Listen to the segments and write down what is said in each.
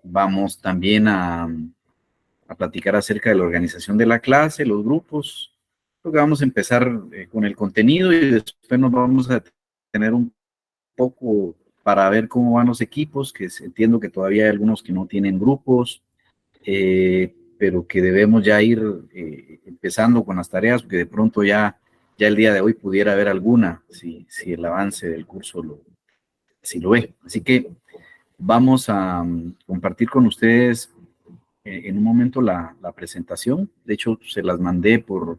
Vamos también a platicar acerca de la organización de la clase, los grupos. Creo que vamos a empezar con el contenido y después nos vamos a tener un poco para ver cómo van los equipos, que entiendo que todavía hay algunos que no tienen grupos, pero que debemos ya ir empezando con las tareas, porque de pronto ya el día de hoy pudiera haber alguna, si el avance del curso si lo ve. Así que vamos a compartir con ustedes en un momento la presentación. De hecho, se las mandé por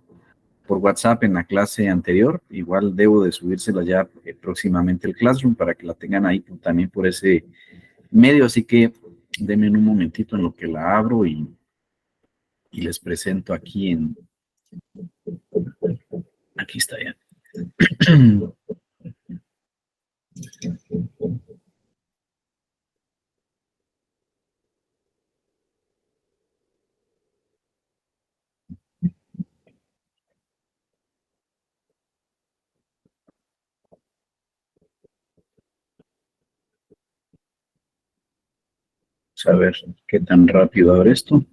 WhatsApp en la clase anterior. Igual debo de subírsela ya próximamente el Classroom para que la tengan ahí también por ese medio. Así que denme un momentito en lo que la abro y les presento aquí está ya. Vamos a ver qué tan rápido abre esto.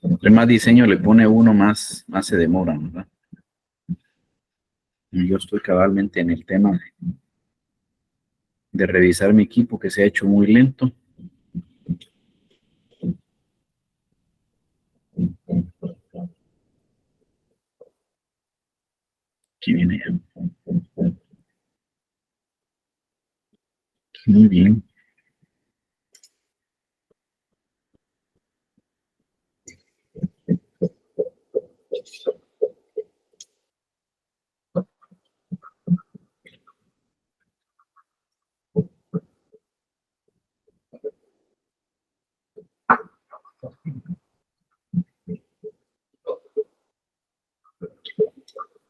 Entre más diseño le pone uno, más se demora, ¿verdad? Yo estoy cabalmente en el tema de revisar mi equipo, que se ha hecho muy lento. Aquí viene ya. Muy bien.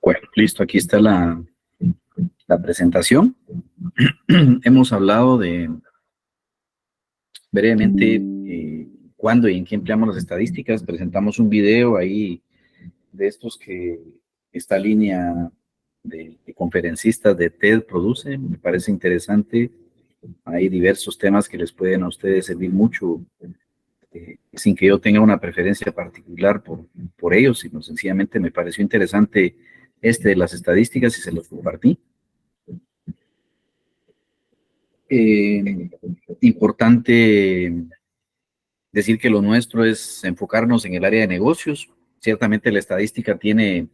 Bueno, listo, aquí está la presentación. Hemos hablado de brevemente cuándo y en qué empleamos las estadísticas. Presentamos un video ahí de estos que esta línea de conferencistas de TED produce. Me parece interesante. Hay diversos temas que les pueden a ustedes servir mucho, sin que yo tenga una preferencia particular por ellos, sino sencillamente me pareció interesante de las estadísticas y se los compartí. Importante decir que lo nuestro es enfocarnos en el área de negocios. Ciertamente la estadística tiene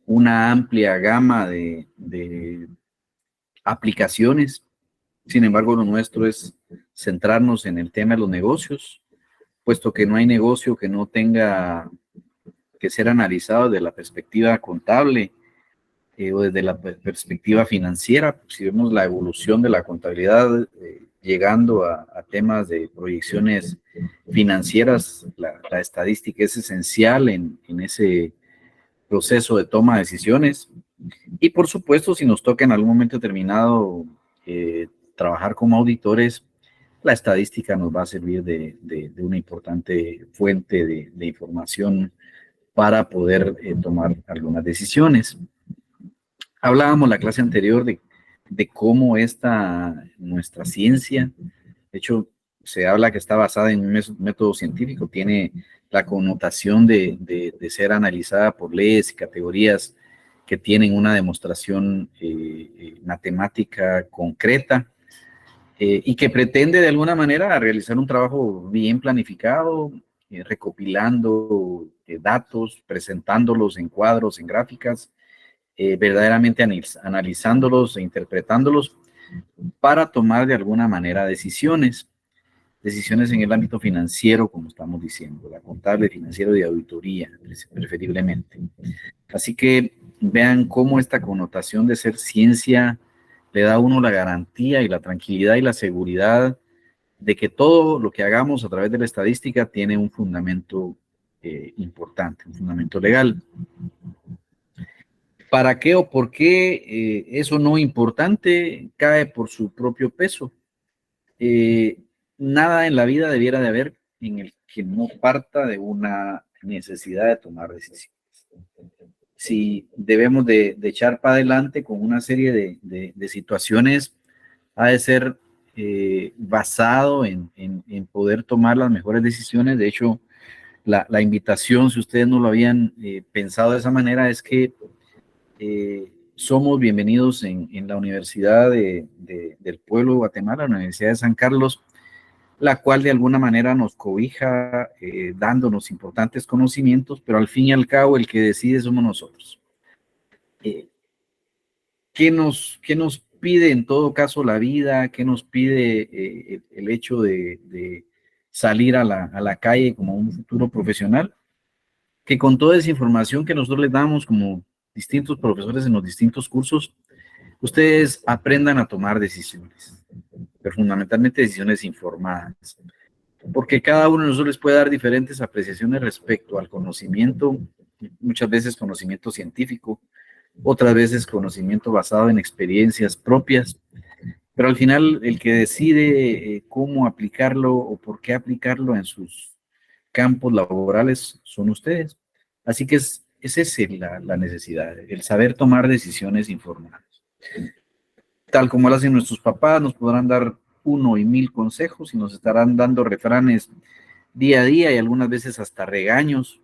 una amplia gama de aplicaciones. Sin embargo, lo nuestro es centrarnos en el tema de los negocios, puesto que no hay negocio que no tenga que ser analizado desde la perspectiva contable o desde la perspectiva financiera. Si vemos la evolución de la contabilidad llegando a temas de proyecciones financieras, la estadística es esencial en ese proceso de toma de decisiones. Y por supuesto, si nos toca en algún momento determinado trabajar como auditores, la estadística nos va a servir de una importante fuente de información para poder tomar algunas decisiones. Hablábamos la clase anterior de cómo nuestra ciencia, de hecho, se habla que está basada en un método científico, tiene la connotación de ser analizada por leyes y categorías que tienen una demostración matemática concreta y que pretende de alguna manera realizar un trabajo bien planificado, recopilando datos, presentándolos en cuadros, en gráficas, verdaderamente analizándolos e interpretándolos para tomar de alguna manera decisiones en el ámbito financiero, como estamos diciendo, la contable, financiero y auditoría, preferiblemente. Así que vean cómo esta connotación de ser ciencia le da a uno la garantía y la tranquilidad y la seguridad de que todo lo que hagamos a través de la estadística tiene un fundamento importante, un fundamento legal. ¿Para qué o por qué eso no importante cae por su propio peso? Nada en la vida debiera de haber en el que no parta de una necesidad de tomar decisiones. Si debemos de echar para adelante con una serie de situaciones, ha de ser basado en poder tomar las mejores decisiones. De hecho, la invitación, si ustedes no lo habían pensado de esa manera, es que somos bienvenidos en la Universidad del Pueblo de Guatemala, la Universidad de San Carlos, la cual de alguna manera nos cobija dándonos importantes conocimientos, pero al fin y al cabo el que decide somos nosotros. ¿Qué nos pide en todo caso la vida? ¿Qué nos pide el hecho de salir a la calle como un futuro profesional? Que con toda esa información que nosotros les damos como distintos profesores en los distintos cursos, ustedes aprendan a tomar decisiones, pero fundamentalmente decisiones informadas, porque cada uno de nosotros les puede dar diferentes apreciaciones respecto al conocimiento, muchas veces conocimiento científico, otras veces conocimiento basado en experiencias propias, pero al final el que decide cómo aplicarlo o por qué aplicarlo en sus campos laborales son ustedes. Así que es esa la necesidad, el saber tomar decisiones informadas. Tal como lo hacen nuestros papás, nos podrán dar 1 y 1000 consejos y nos estarán dando refranes día a día y algunas veces hasta regaños,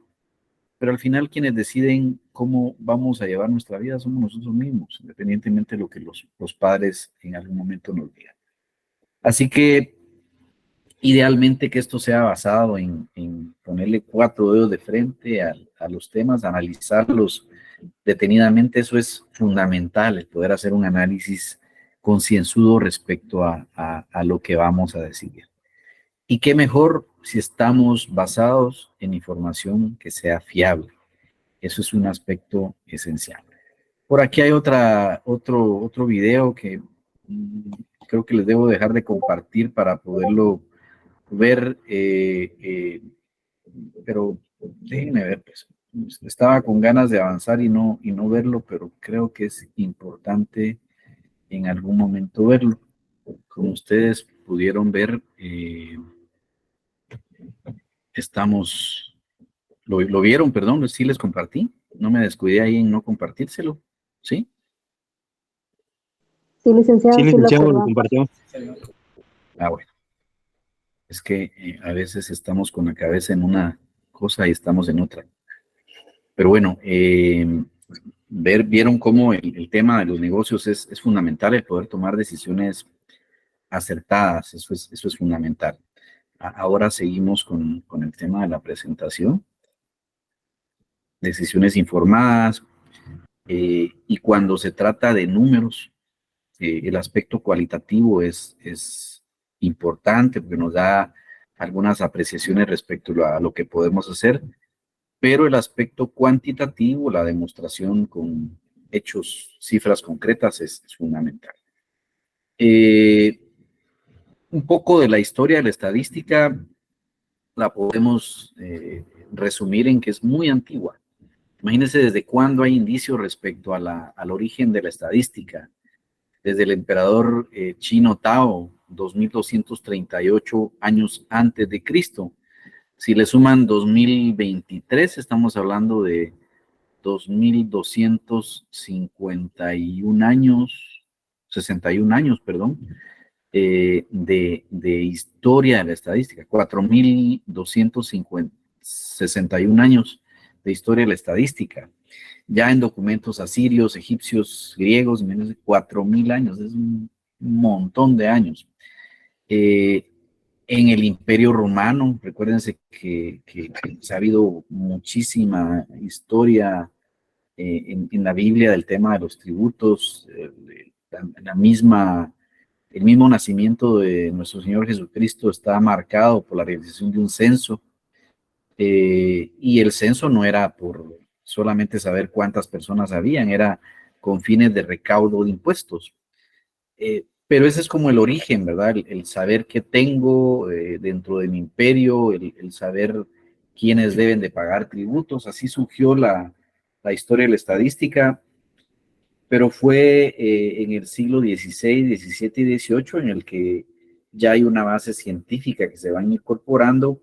pero al final quienes deciden cómo vamos a llevar nuestra vida somos nosotros mismos, independientemente de lo que los padres en algún momento nos digan. Así que idealmente que esto sea basado en ponerle 4 dedos de frente a los temas, analizarlos detenidamente. Eso es fundamental, el poder hacer un análisis concienzudo respecto a lo que vamos a decidir. Y qué mejor si estamos basados en información que sea fiable. Eso es un aspecto esencial. Por aquí hay otro video que creo que les debo dejar de compartir para poderlo ver, pero déjenme ver, pues. Estaba con ganas de avanzar y no verlo, pero creo que es importante en algún momento verlo. Como ustedes pudieron ver, lo vieron, perdón, sí les compartí, no me descuidé ahí en no compartírselo, ¿sí? Sí, licenciado, Sí, sí lo licenciado, lo observamos. compartió. Ah, bueno. Es que a veces estamos con la cabeza en una cosa y estamos en otra. Pero bueno, vieron cómo el tema de los negocios es fundamental, el poder tomar decisiones acertadas, eso es fundamental. Ahora seguimos con el tema de la presentación, decisiones informadas, y cuando se trata de números, el aspecto cualitativo es importante porque nos da algunas apreciaciones respecto a lo que podemos hacer, pero el aspecto cuantitativo, la demostración con hechos, cifras concretas es fundamental. Un poco de la historia de la estadística la podemos resumir en que es muy antigua. Imagínense desde cuándo hay indicios respecto al origen de la estadística. Desde el emperador chino Tao, 2238 años antes de Cristo. Si le suman 2023, estamos hablando de 2251 años, 61 años, perdón, de historia de la estadística, 4261 años de historia de la estadística. Ya en documentos asirios, egipcios, griegos, menos de 4000 años, es un montón de años. En el Imperio Romano, recuérdense que ha habido muchísima historia en la Biblia del tema de los tributos, el mismo nacimiento de nuestro Señor Jesucristo está marcado por la realización de un censo, y el censo no era por solamente saber cuántas personas habían, era con fines de recaudo de impuestos. Pero ese es como el origen, ¿verdad? El saber qué tengo dentro de mi imperio, el saber quiénes deben de pagar tributos. Así surgió la historia de la estadística, pero fue en el siglo XVI, XVII y XVIII en el que ya hay una base científica que se van incorporando,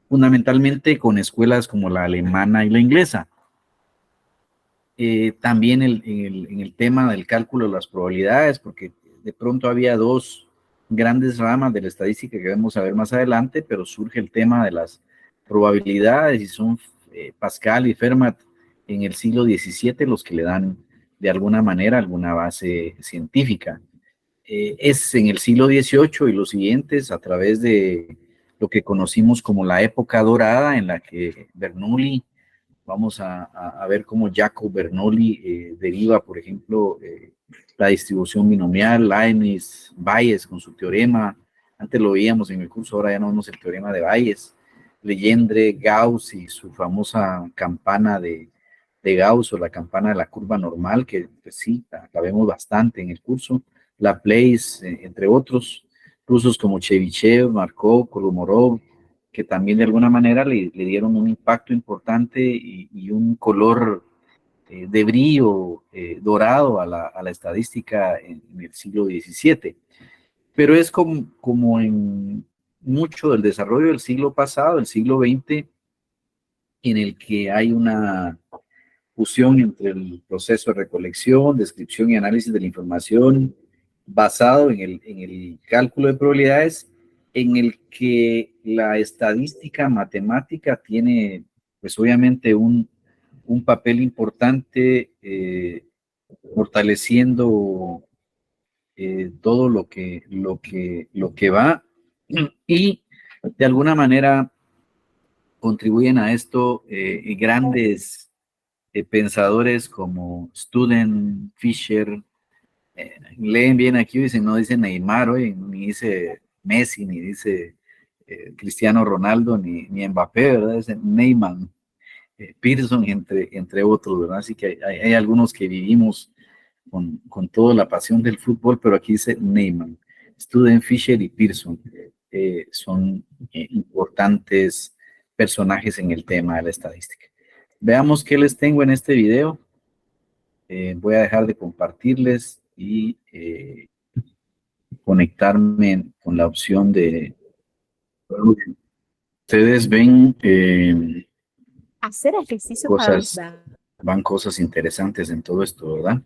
fundamentalmente con escuelas como la alemana y la inglesa. También en el tema del cálculo de las probabilidades, porque de pronto había dos grandes ramas de la estadística que vamos a ver más adelante, pero surge el tema de las probabilidades y son Pascal y Fermat en el siglo XVII los que le dan de alguna manera alguna base científica. Es en el siglo XVIII y los siguientes a través de lo que conocimos como la época dorada en la que Bernoulli, vamos a ver cómo Jacob Bernoulli deriva, por ejemplo, la distribución binomial, Leibniz, Bayes con su teorema. Antes lo veíamos en el curso, ahora ya no vemos el teorema de Bayes. Legendre, Gauss y su famosa campana de Gauss o la campana de la curva normal, que pues sí, la vemos bastante en el curso. Laplace, entre otros, rusos como Chebyshev, Markov, Kolmogorov, que también de alguna manera le dieron un impacto importante y un color de brillo dorado a la estadística en el siglo XVII. Pero es como en mucho del desarrollo del siglo pasado, el siglo XX, en el que hay una fusión entre el proceso de recolección, descripción y análisis de la información basado en el cálculo de probabilidades, en el que la estadística matemática tiene, pues obviamente, un papel importante fortaleciendo todo lo que va y de alguna manera contribuyen a esto grandes pensadores como Student, Fisher, leen bien aquí, dicen, no dice Neymar hoy, ni dice Messi, ni dice Cristiano Ronaldo, ni Mbappé, ¿verdad? Dice Neymar, Pearson, entre otros, ¿verdad? Así que hay algunos que vivimos con toda la pasión del fútbol, pero aquí dice Neymar. Student, Fisher y Pearson son importantes personajes en el tema de la estadística. Veamos qué les tengo en este video. Voy a dejar de compartirles y conectarme con la opción de... Ustedes ven hacer ejercicio cosas, van cosas interesantes en todo esto, ¿verdad?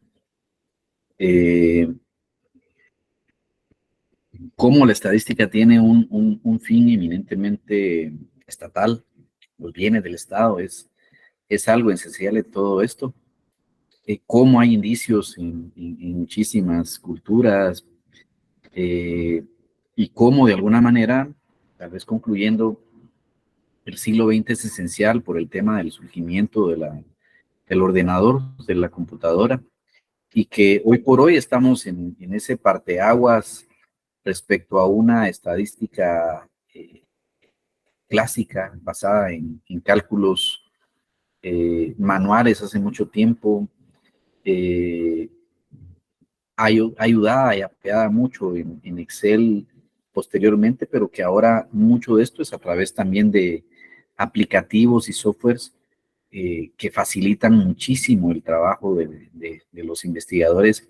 Cómo la estadística tiene un fin eminentemente estatal, los bienes del Estado, es algo esencial en todo esto. Cómo hay indicios en muchísimas culturas, y cómo de alguna manera, tal vez concluyendo, el siglo XX es esencial por el tema del surgimiento del ordenador, de la computadora, y que hoy por hoy estamos en ese parteaguas respecto a una estadística clásica basada en cálculos manuales hace mucho tiempo, eh, ayudada y apoyada mucho en Excel posteriormente, pero que ahora mucho de esto es a través también de aplicativos y softwares que facilitan muchísimo el trabajo de los investigadores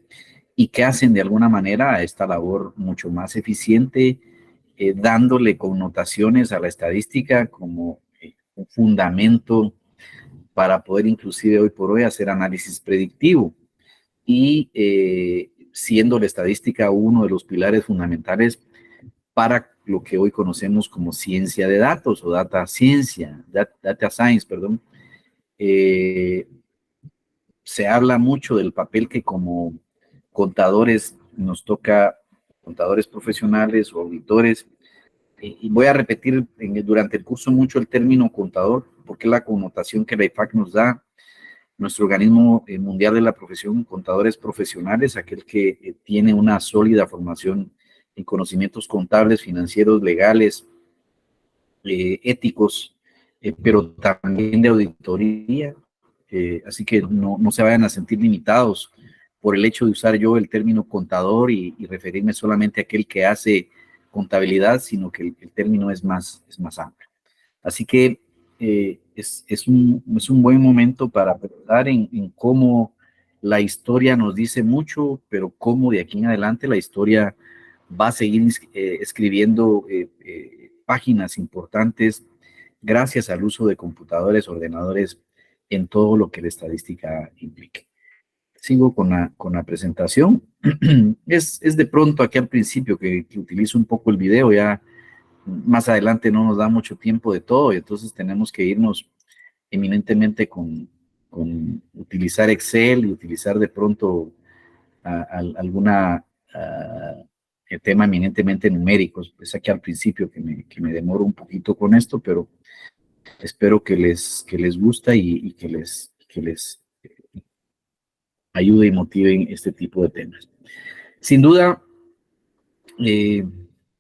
y que hacen de alguna manera esta labor mucho más eficiente, dándole connotaciones a la estadística como un fundamento para poder inclusive hoy por hoy hacer análisis predictivo y siendo la estadística uno de los pilares fundamentales para lo que hoy conocemos como ciencia de datos o data ciencia, data science, perdón. Se habla mucho del papel que como contadores nos toca, contadores profesionales o auditores, y voy a repetir durante el curso mucho el término contador, porque es la connotación que la IFAC nos da. Nuestro organismo mundial de la profesión, contadores profesionales, aquel que tiene una sólida formación en conocimientos contables, financieros, legales, éticos, pero también de auditoría. Así que no se vayan a sentir limitados por el hecho de usar yo el término contador y referirme solamente a aquel que hace contabilidad, sino que el término es más amplio. Así que es un buen momento para pensar en cómo la historia nos dice mucho, pero cómo de aquí en adelante la historia va a seguir escribiendo páginas importantes gracias al uso de computadores, ordenadores, en todo lo que la estadística implique. Sigo con la presentación. Es de pronto aquí al principio que utilizo un poco el video, ya más adelante no nos da mucho tiempo de todo y entonces tenemos que irnos eminentemente con utilizar Excel y utilizar de pronto alguna tema eminentemente numéricos. Es aquí al principio que me demoro un poquito con esto, pero espero que les gusta y que les ayude y motive en este tipo de temas. Sin duda,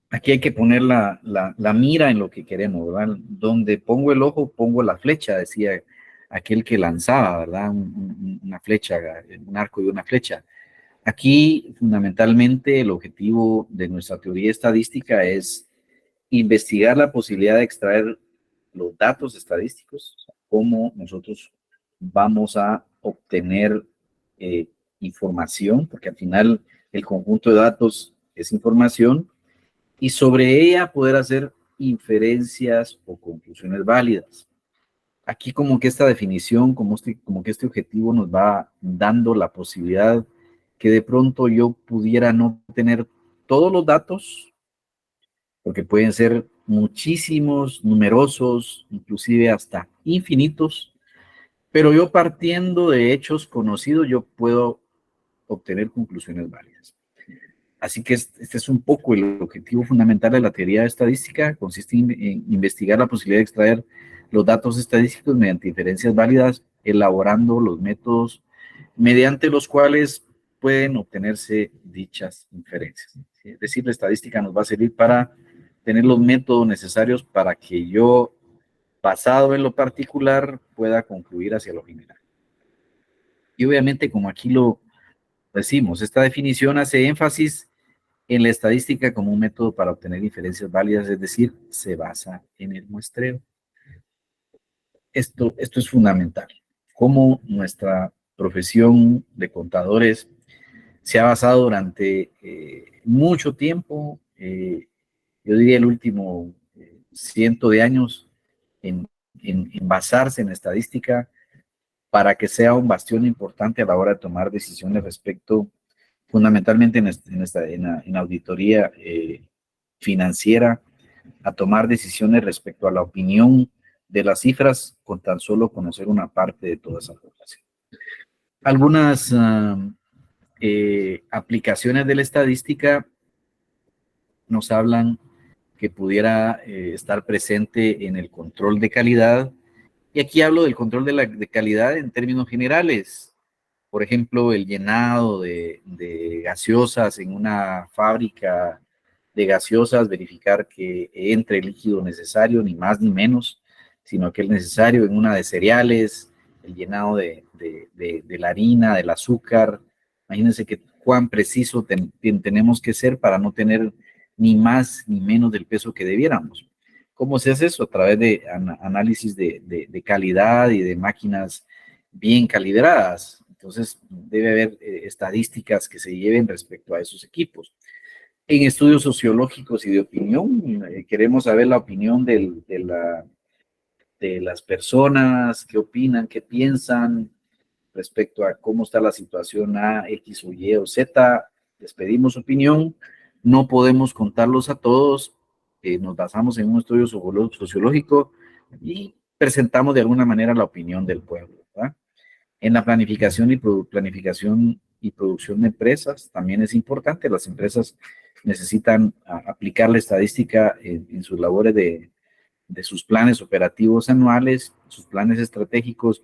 aquí hay que poner la mira en lo que queremos, ¿verdad? Donde pongo el ojo, pongo la flecha, decía aquel que lanzaba, ¿verdad? Una flecha, un arco y una flecha. Aquí, fundamentalmente, el objetivo de nuestra teoría estadística es investigar la posibilidad de extraer los datos estadísticos, o sea, cómo nosotros vamos a obtener eh, información, porque al final el conjunto de datos es información, y sobre ella poder hacer inferencias o conclusiones válidas. Aquí como que esta definición, como que este objetivo nos va dando la posibilidad que de pronto yo pudiera no tener todos los datos, porque pueden ser muchísimos, numerosos, inclusive hasta infinitos, pero yo partiendo de hechos conocidos, yo puedo obtener conclusiones válidas. Así que este es un poco el objetivo fundamental de la teoría estadística, consiste en investigar la posibilidad de extraer los datos estadísticos mediante inferencias válidas, elaborando los métodos mediante los cuales pueden obtenerse dichas inferencias. Es decir, la estadística nos va a servir para tener los métodos necesarios para que yo, basado en lo particular, pueda concluir hacia lo general. Y obviamente, como aquí lo decimos, esta definición hace énfasis en la estadística como un método para obtener inferencias válidas, es decir, se basa en el muestreo. Esto es fundamental. Cómo nuestra profesión de contadores se ha basado durante mucho tiempo, yo diría el último ciento de años, en basarse en la estadística para que sea un bastión importante a la hora de tomar decisiones respecto, fundamentalmente en auditoría financiera, a tomar decisiones respecto a la opinión de las cifras con tan solo conocer una parte de toda esa población. Algunas aplicaciones de la estadística nos hablan que pudiera estar presente en el control de calidad, y aquí hablo del control de calidad en términos generales. Por ejemplo, el llenado de gaseosas en una fábrica de gaseosas, verificar que entre el líquido necesario, ni más ni menos, sino aquel necesario en una de cereales, el llenado de la harina, del azúcar. Imagínense que cuán preciso tenemos que ser para no tener ni más ni menos del peso que debiéramos. ¿Cómo se hace eso? A través de análisis de calidad y de máquinas bien calibradas. Entonces, debe haber estadísticas que se lleven respecto a esos equipos. En estudios sociológicos y de opinión, queremos saber la opinión de las personas, qué opinan, qué piensan respecto a cómo está la situación A, X o Y o Z. Les pedimos opinión, no podemos contarlos a todos, nos basamos en un estudio sociológico y presentamos de alguna manera la opinión del pueblo, ¿verdad? En la planificación y producción de empresas también es importante. Las empresas necesitan aplicar la estadística en sus labores de sus planes operativos anuales, sus planes estratégicos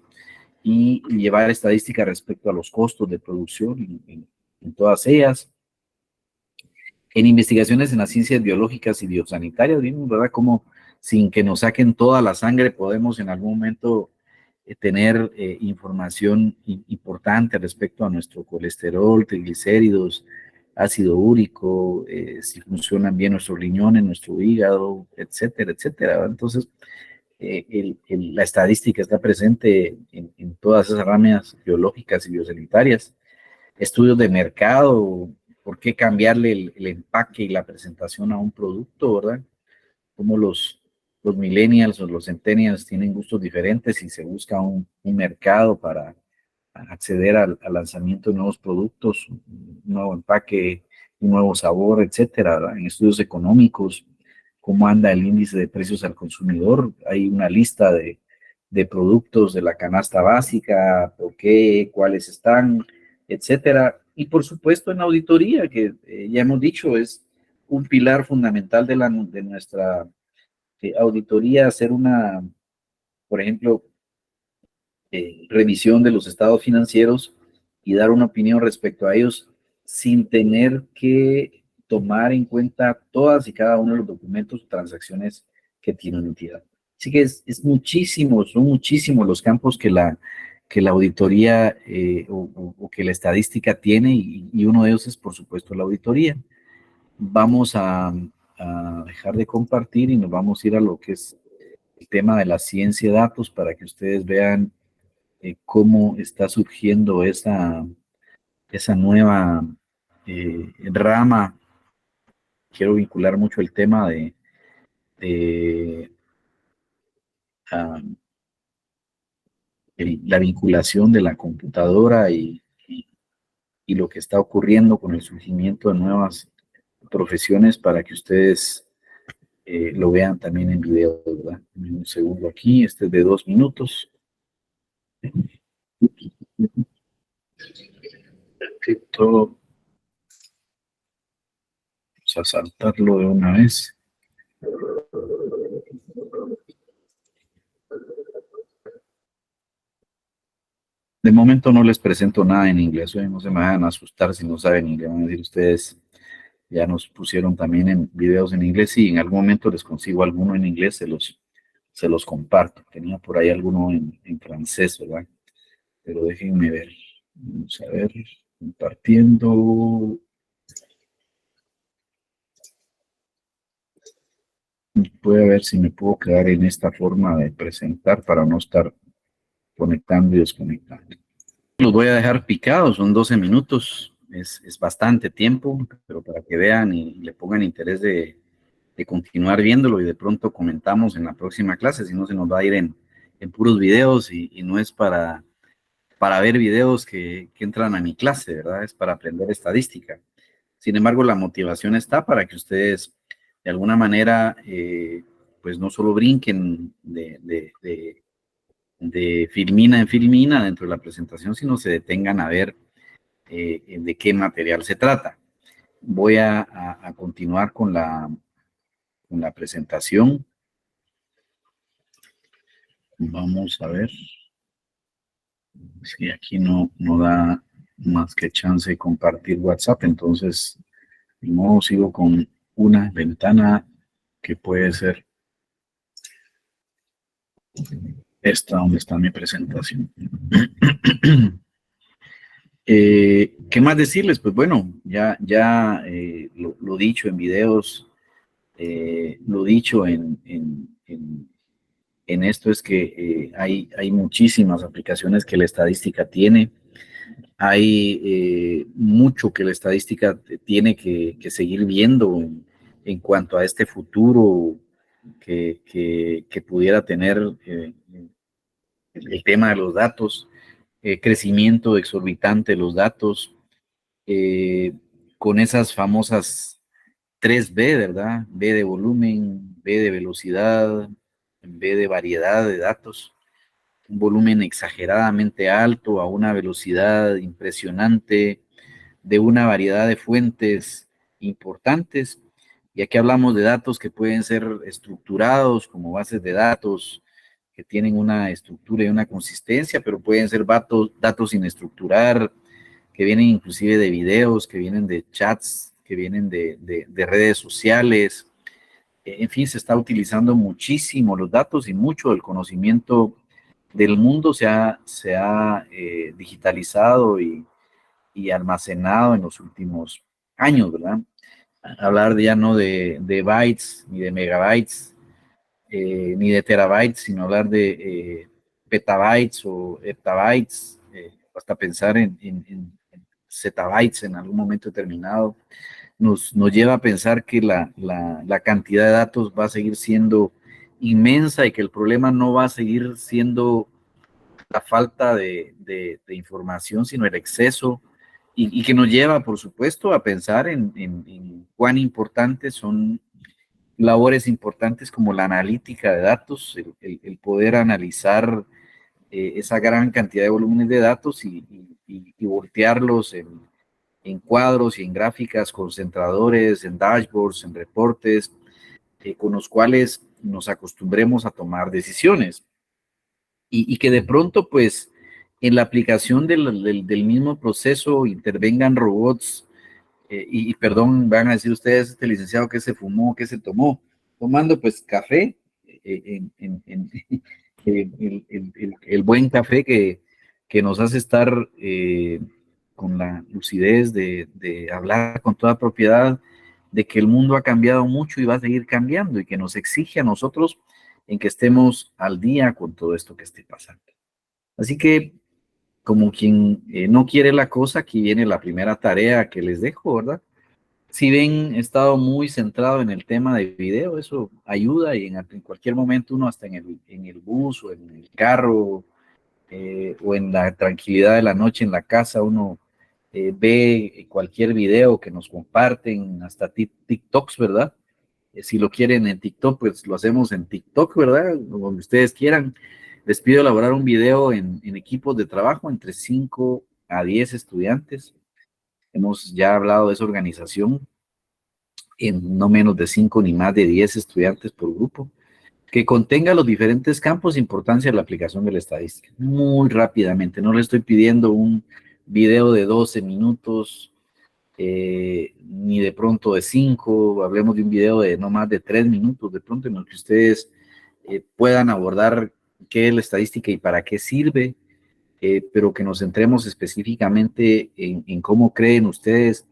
y llevar estadística respecto a los costos de producción en todas ellas. En investigaciones en las ciencias biológicas y biosanitarias, vimos, ¿verdad?, cómo sin que nos saquen toda la sangre podemos en algún momento tener información importante respecto a nuestro colesterol, triglicéridos, ácido úrico, si funcionan bien nuestros riñones, nuestro hígado, etcétera, etcétera. Entonces, la estadística está presente en todas esas ramas biológicas y biosanitarias. Estudios de mercado, por qué cambiarle el empaque y la presentación a un producto, ¿verdad? Como los millennials o los centennials tienen gustos diferentes y se busca un mercado acceder al lanzamiento de nuevos productos, un nuevo empaque, un nuevo sabor, etcétera, ¿verdad? En estudios económicos, cómo anda el índice de precios al consumidor. Hay una lista de productos de la canasta básica, por qué, cuáles están, etcétera. Y por supuesto en auditoría, que ya hemos dicho, es un pilar fundamental de nuestra auditoría, hacer una, por ejemplo, revisión de los estados financieros y dar una opinión respecto a ellos sin tener que tomar en cuenta todas y cada uno de los documentos o transacciones que tiene una entidad. Así que es muchísimo, son muchísimos los campos que la auditoría o que la estadística tiene y uno de ellos es, por supuesto, la auditoría. Vamos a dejar de compartir y nos vamos a ir a lo que es el tema de la ciencia de datos para que ustedes vean cómo está surgiendo esa nueva rama. Quiero vincular mucho el tema de uh, la vinculación de la computadora y lo que está ocurriendo con el surgimiento de nuevas profesiones para que ustedes lo vean también en video, ¿verdad? Un segundo aquí, este es de 2 minutos. Perfecto. Vamos a saltarlo de una vez. De momento no les presento nada en inglés, no se me van a asustar si no saben inglés, van a decir ustedes, ya nos pusieron también en videos en inglés y en algún momento les consigo alguno en inglés, se los comparto. Tenía por ahí alguno en francés, ¿verdad? Pero déjenme ver. Vamos a ver, compartiendo. Voy a ver si me puedo quedar en esta forma de presentar para no estar conectando y desconectando. Los voy a dejar picados, son 12 minutos, es bastante tiempo, pero para que vean y le pongan interés de continuar viéndolo y de pronto comentamos en la próxima clase, si no se nos va a ir en puros videos y no es para ver videos que entran a mi clase, ¿verdad? Es para aprender estadística. Sin embargo, la motivación está para que ustedes de alguna manera, pues no solo brinquen de filmina en filmina dentro de la presentación, sino se detengan a ver de qué material se trata. Voy a continuar con la presentación. Vamos a ver si aquí no da más que chance de compartir WhatsApp, entonces de modo sigo con una ventana que puede ser esta donde está mi presentación. ¿Qué más decirles? Pues bueno, ya lo dicho en videos, lo dicho en esto es que hay muchísimas aplicaciones que la estadística tiene. Hay mucho que la estadística tiene que seguir viendo en cuanto a este futuro que pudiera tener el tema de los datos, crecimiento exorbitante de los datos, con esas famosas 3B, ¿verdad? B de volumen, B de velocidad, B de variedad de datos, un volumen exageradamente alto a una velocidad impresionante de una variedad de fuentes importantes. Y aquí hablamos de datos que pueden ser estructurados como bases de datos que tienen una estructura y una consistencia, pero pueden ser datos sin estructurar, que vienen inclusive de videos, que vienen de chats, que vienen de redes sociales. En fin, se está utilizando muchísimo los datos y mucho del conocimiento del mundo se ha digitalizado y almacenado en los últimos años, ¿verdad? Hablar ya no de bytes ni de megabytes, ni de terabytes, sino hablar de petabytes o heptabytes, hasta pensar en zettabytes en algún momento determinado, nos lleva a pensar que la cantidad de datos va a seguir siendo inmensa y que el problema no va a seguir siendo la falta de información, sino el exceso, y que nos lleva, por supuesto, a pensar en cuán importantes son labores importantes como la analítica de datos, el poder analizar esa gran cantidad de volúmenes de datos y voltearlos en cuadros y en gráficas, concentradores, en dashboards, en reportes, con los cuales nos acostumbremos a tomar decisiones. Y que de pronto, pues, en la aplicación del mismo proceso intervengan robots, perdón, van a decir ustedes, este licenciado, ¿qué se fumó, qué se tomó? Tomando, pues, café, el buen café que nos hace estar con la lucidez de hablar con toda propiedad de que el mundo ha cambiado mucho y va a seguir cambiando y que nos exige a nosotros en que estemos al día con todo esto que esté pasando. Así que, como quien no quiere la cosa, aquí viene la primera tarea que les dejo, ¿verdad? Si ven, he estado muy centrado en el tema de video, eso ayuda y en cualquier momento uno hasta en el bus o en el carro o en la tranquilidad de la noche en la casa, uno ve cualquier video que nos comparten, hasta TikToks, ¿verdad? Si lo quieren en TikTok, pues lo hacemos en TikTok, ¿verdad? Donde ustedes quieran. Les pido elaborar un video en equipos de trabajo entre 5 a 10 estudiantes. Hemos ya hablado de esa organización en no menos de 5 ni más de 10 estudiantes por grupo, que contenga los diferentes campos de importancia de la aplicación de la estadística. Muy rápidamente, no le estoy pidiendo un video de 12 minutos, ni de pronto de 5, hablemos de un video de no más de 3 minutos, de pronto en el que ustedes puedan abordar qué es la estadística y para qué sirve, pero que nos centremos específicamente en cómo creen ustedes,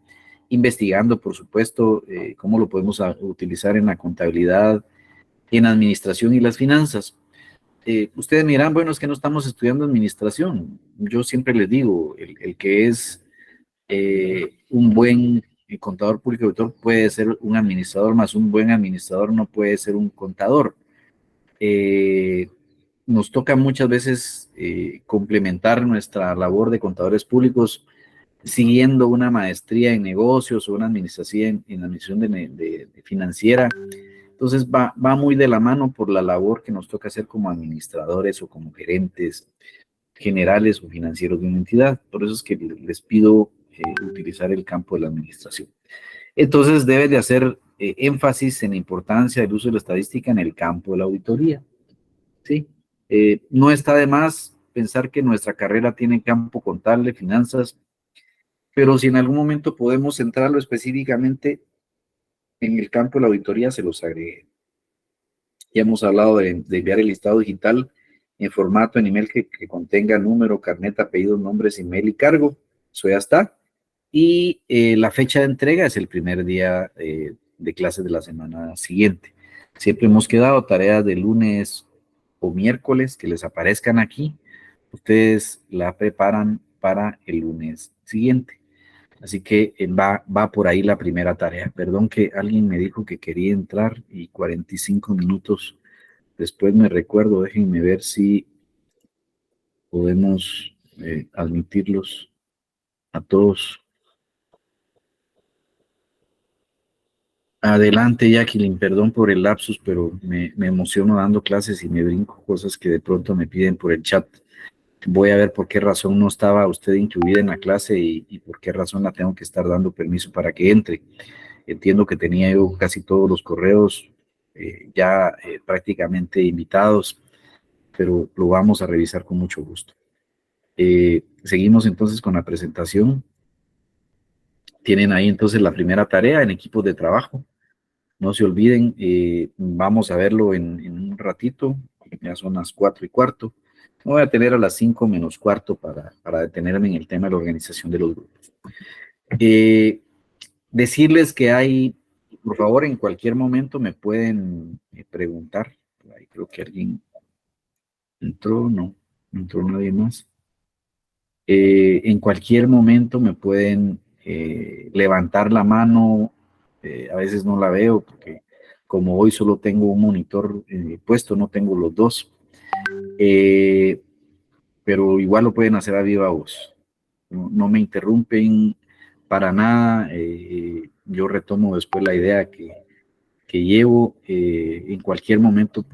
investigando, por supuesto, cómo lo podemos utilizar en la contabilidad, en administración y las finanzas. Ustedes miran, bueno, es que no estamos estudiando administración. Yo siempre les digo, el que es un buen contador público auditor puede ser un administrador, más un buen administrador no puede ser un contador. Nos toca muchas veces complementar nuestra labor de contadores públicos siguiendo una maestría en negocios o una administración en administración de financiera. Entonces va muy de la mano por la labor que nos toca hacer como administradores o como gerentes generales o financieros de una entidad. Por eso es que les pido utilizar el campo de la administración. Entonces debe de hacer énfasis en la importancia del uso de la estadística en el campo de la auditoría. ¿Sí? No está de más pensar que nuestra carrera tiene campo contable, finanzas, pero si en algún momento podemos centrarlo específicamente en el campo de la auditoría, se los agregué. Ya hemos hablado de enviar el listado digital en formato en email que contenga número, carnet, apellido, nombres, email y cargo. Eso ya está. Y la fecha de entrega es el primer día de clases de la semana siguiente. Siempre hemos quedado tareas de lunes o miércoles que les aparezcan aquí. Ustedes la preparan para el lunes siguiente. Así que va por ahí la primera tarea. Perdón que alguien me dijo que quería entrar y 45 minutos después me recuerdo. Déjenme ver si podemos admitirlos a todos. Adelante, Jacqueline, perdón por el lapsus, pero me emociono dando clases y me brinco cosas que de pronto me piden por el chat. Voy a ver por qué razón no estaba usted incluida en la clase y por qué razón la tengo que estar dando permiso para que entre. Entiendo que tenía yo casi todos los correos ya prácticamente invitados, pero lo vamos a revisar con mucho gusto. Seguimos entonces con la presentación. Tienen ahí entonces la primera tarea en equipos de trabajo. No se olviden, vamos a verlo en un ratito, ya son las 4:15. Me voy a tener a las 5:15 para detenerme en el tema de la organización de los grupos. Decirles que hay, por favor, en cualquier momento me pueden preguntar. Ahí creo que alguien entró, no entró nadie más. En cualquier momento me pueden levantar la mano. A veces no la veo porque como hoy solo tengo un monitor puesto, no tengo los dos. pero igual lo pueden hacer a viva voz. No me interrumpen para nada. Yo retomo después la idea que llevo. En cualquier momento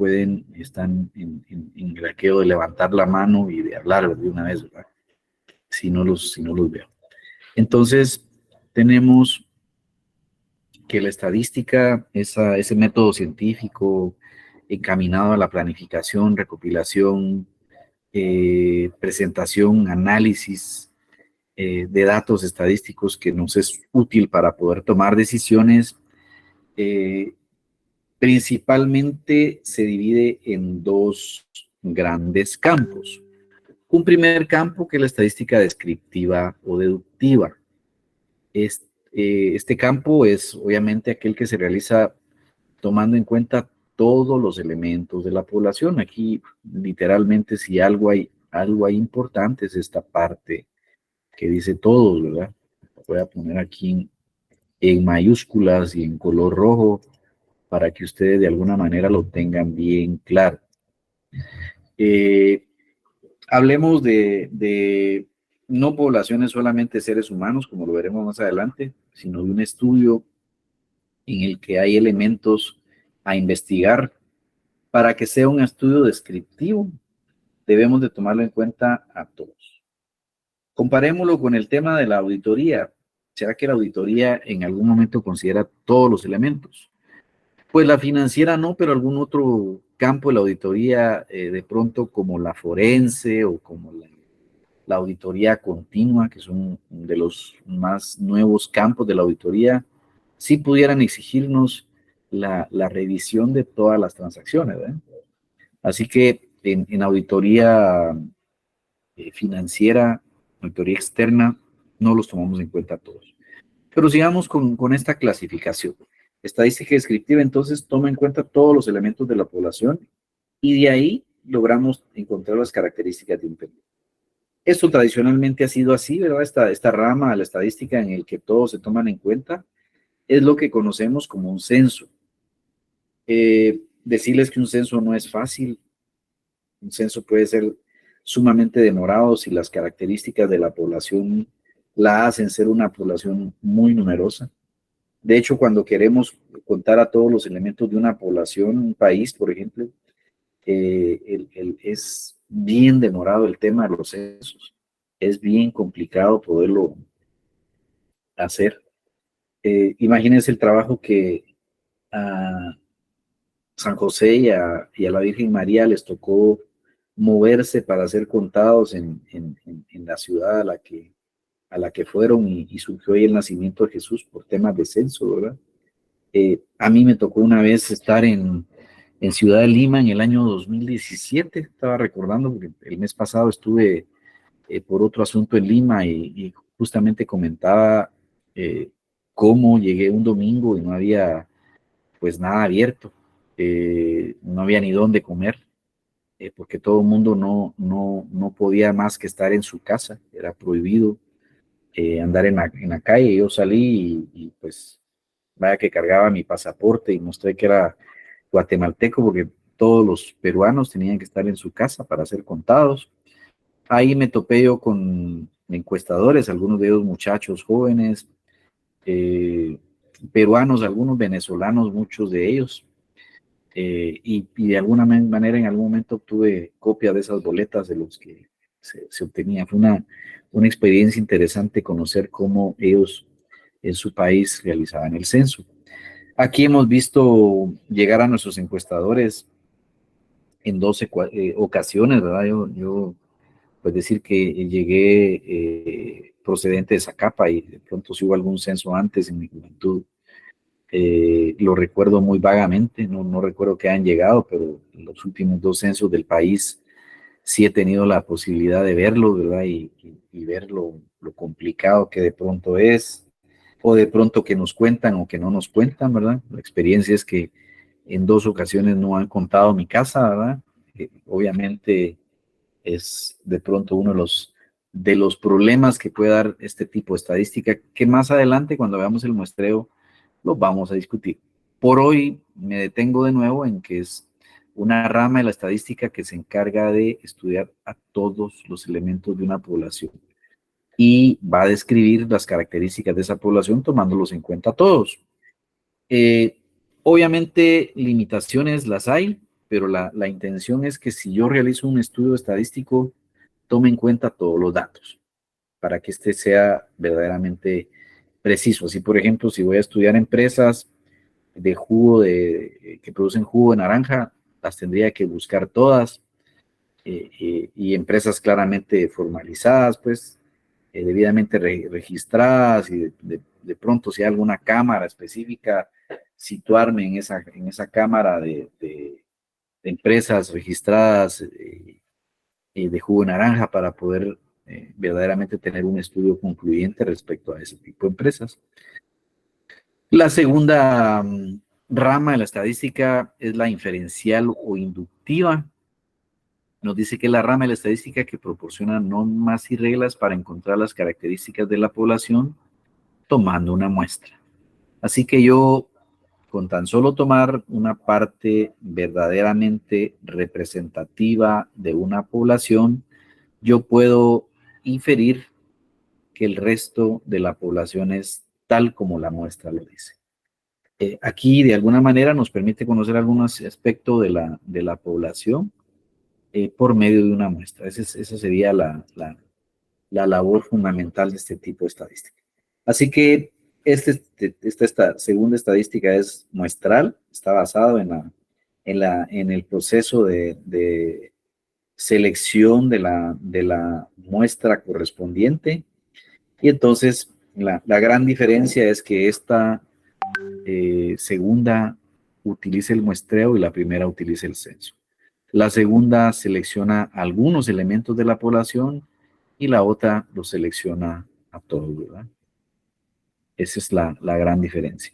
están en el aquello de levantar la mano y de hablar de una vez, ¿verdad? Si no los veo. Entonces, tenemos que la estadística, ese método científico encaminado a la planificación, recopilación, presentación, análisis de datos estadísticos que nos es útil para poder tomar decisiones, principalmente se divide en dos grandes campos. Un primer campo que es la estadística descriptiva o deductiva. Este campo es obviamente aquel que se realiza tomando en cuenta todos los elementos de la población. Aquí literalmente si algo hay importante es esta parte que dice todos, ¿verdad? Voy a poner aquí en mayúsculas y en color rojo para que ustedes de alguna manera lo tengan bien claro. Hablemos de no poblaciones solamente seres humanos, como lo veremos más adelante, sino de un estudio en el que hay elementos a investigar. Para que sea un estudio descriptivo, debemos de tomarlo en cuenta a todos. Comparémoslo con el tema de la auditoría. ¿Será que la auditoría en algún momento considera todos los elementos? Pues la financiera no, pero algún otro campo de la auditoría, de pronto como la forense o como la auditoría continua, que son de los más nuevos campos de la auditoría, sí pudieran exigirnos la revisión de todas las transacciones, ¿eh? Así que en auditoría financiera, auditoría externa, no los tomamos en cuenta todos. Pero sigamos con esta clasificación. Estadística descriptiva, entonces, toma en cuenta todos los elementos de la población y de ahí logramos encontrar las características de un periodo. Esto tradicionalmente ha sido así, ¿verdad? Esta rama de la estadística en el que todos se toman en cuenta es lo que conocemos como un censo. Decirles que un censo no es fácil. Un censo puede ser sumamente demorado si las características de la población la hacen ser una población muy numerosa. De hecho, cuando queremos contar a todos los elementos de una población, un país, por ejemplo, es bien demorado el tema de los censos. Es bien complicado poderlo hacer. Imagínense el trabajo que a San José y a la Virgen María les tocó moverse para ser contados en la ciudad a la que fueron y surgió ahí el nacimiento de Jesús por temas de censo, ¿verdad? A mí me tocó una vez estar en Ciudad de Lima en el año 2017, estaba recordando porque el mes pasado estuve por otro asunto en Lima y justamente comentaba cómo llegué un domingo y no había pues nada abierto, no había ni dónde comer, porque todo el mundo no podía más que estar en su casa, era prohibido andar en la calle. Yo salí pues vaya que cargaba mi pasaporte y mostré que era guatemalteco porque todos los peruanos tenían que estar en su casa para ser contados. Ahí me topé yo con encuestadores, algunos de ellos muchachos jóvenes, eh, peruanos, algunos venezolanos, muchos de ellos, y de alguna manera en algún momento obtuve copia de esas boletas de los que se obtenía. Fue una experiencia interesante conocer cómo ellos en su país realizaban el censo. Aquí hemos visto llegar a nuestros encuestadores en 12 ocasiones, ¿verdad? Yo pues decir que llegué procedente de Zacapa y de pronto si hubo algún censo antes en mi juventud, lo recuerdo muy vagamente, no recuerdo que hayan llegado, pero los últimos dos censos del país sí he tenido la posibilidad de verlo, ¿verdad? Y ver lo complicado que de pronto es, o de pronto que nos cuentan o que no nos cuentan, ¿verdad? La experiencia es que en dos ocasiones no han contado mi casa, ¿verdad? Obviamente es de pronto uno de los problemas que puede dar este tipo de estadística, que más adelante cuando veamos el muestreo los vamos a discutir. Por hoy me detengo de nuevo en que es una rama de la estadística que se encarga de estudiar a todos los elementos de una población y va a describir las características de esa población tomándolos en cuenta todos. Obviamente limitaciones las hay, pero la intención es que si yo realizo un estudio estadístico, tome en cuenta todos los datos para que este sea verdaderamente preciso. Así, por ejemplo, si voy a estudiar empresas de jugo que producen jugo de naranja, las tendría que buscar todas, y empresas claramente formalizadas, pues, debidamente registradas, y de pronto si hay alguna cámara específica, situarme en esa cámara de empresas registradas de jugo de naranja para poder verdaderamente tener un estudio concluyente respecto a ese tipo de empresas. La segunda rama de la estadística es la inferencial o inductiva. Nos dice que es la rama de la estadística que proporciona normas y reglas para encontrar las características de la población tomando una muestra. Así que yo, con tan solo tomar una parte verdaderamente representativa de una población, yo puedo inferir que el resto de la población es tal como la muestra lo dice. Aquí, de alguna manera, nos permite conocer algunos aspectos de la población por medio de una muestra. Esa sería la labor fundamental de este tipo de estadística. Así que esta segunda estadística es muestral, está basado en el proceso de selección de la muestra correspondiente. Y entonces la gran diferencia es que esta segunda utiliza el muestreo y la primera utiliza el censo. La segunda selecciona algunos elementos de la población y la otra los selecciona a todos, ¿verdad? Esa es la gran diferencia.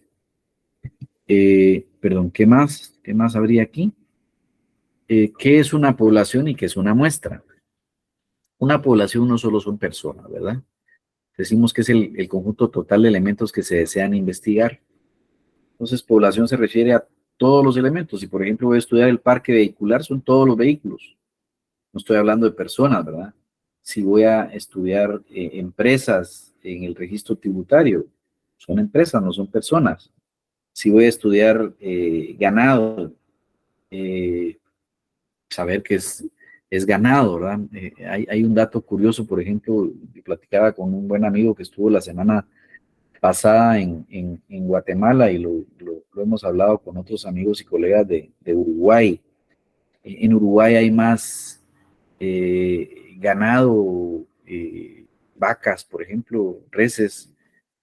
Perdón, ¿qué más? ¿Qué más habría aquí? ¿Qué es una población y qué es una muestra? Una población no solo son personas, ¿verdad? Decimos que es el conjunto total de elementos que se desean investigar. Entonces, población se refiere a todos los elementos. Si, por ejemplo, voy a estudiar el parque vehicular, son todos los vehículos. No estoy hablando de personas, ¿verdad? Si voy a estudiar empresas en el registro tributario, son empresas, no son personas. Si voy a estudiar ganado, saber que es ganado, ¿verdad? Hay un dato curioso, por ejemplo, platicaba con un buen amigo que estuvo la semana pasada en Guatemala y lo hemos hablado con otros amigos y colegas de Uruguay. En Uruguay hay más ganado, vacas, por ejemplo, reses,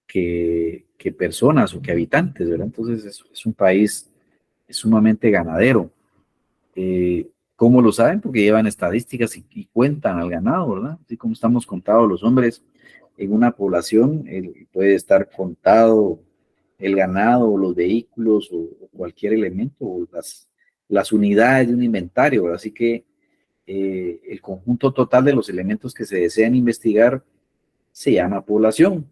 que personas o que habitantes, ¿verdad? Entonces es un país sumamente ganadero. ¿Cómo lo saben? Porque llevan estadísticas y cuentan al ganado, ¿verdad? Así como estamos contados los hombres en una población, puede estar contado el ganado o los vehículos o cualquier elemento o las unidades de un inventario, ¿verdad? Así que el conjunto total de los elementos que se desean investigar se llama población.